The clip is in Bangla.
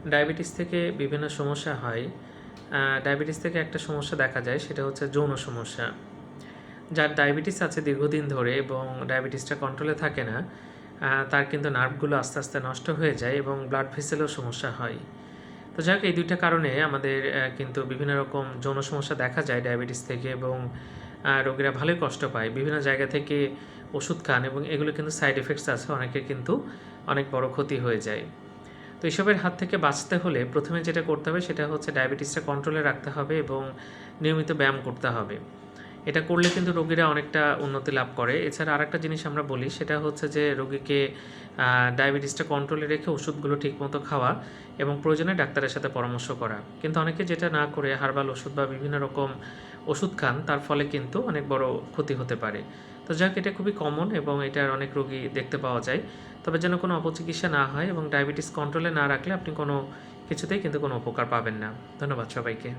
ডায়াবেটিস থেকে বিভিন্ন সমস্যা হয়। ডায়াবেটিস থেকে একটা সমস্যা দেখা যায়, সেটা হচ্ছে যৌন সমস্যা। যার ডায়াবেটিস আছে দীর্ঘদিন ধরে এবং ডায়াবেটিসটা কন্ট্রোলে থাকে না, তার কিন্তু নার্ভগুলো আস্তে আস্তে নষ্ট হয়ে যায় এবং ব্লাড ভেসেলেও সমস্যা হয়। তো যাই হোক, এই ২ টা কারণে আমাদের কিন্তু বিভিন্ন রকম যৌন সমস্যা দেখা যায় ডায়াবেটিস থেকে এবং রোগীরা ভালোই কষ্ট পায়। বিভিন্ন জায়গা থেকে ওষুধ খান এবং এগুলো কিন্তু সাইড ইফেক্টস আছে, অনেকের কিন্তু অনেক বড় ক্ষতি হয়ে যায়। তো এসবের হাত থেকে বাঁচতে হলে প্রথমে যেটা করতে হবে সেটা হচ্ছে ডায়াবেটিসটা কন্ট্রোলে রাখতে হবে এবং নিয়মিত ব্যায়াম করতে হবে। এটা করলে কিন্তু রোগীরা অনেকটা উন্নতি লাভ করে। এছাড়া আরেকটা জিনিস আমরা বলি, সেটা হচ্ছে যে রোগীকে ডায়াবেটিসটা কন্ট্রোলে রেখে ওষুধগুলো ঠিকমতো খাওয়া এবং প্রয়োজনে ডাক্তারের সাথে পরামর্শ করা। কিন্তু অনেকে যেটা না করে হার্বাল ওষুধ বা বিভিন্ন রকম ওষুধ খান, তার ফলে কিন্তু অনেক বড় ক্ষতি হতে পারে। তো যাক, এটা খুবই কমন এবং এটার অনেক রোগী দেখতে পাওয়া যায়। তবে যেন কোনো অপচিকিৎসা না হয় এবং ডায়াবেটিস কন্ট্রোলে না রাখলে আপনি কোনো কিছুতেই কিন্তু কোনো উপকার পাবেন না। ধন্যবাদ সবাইকে।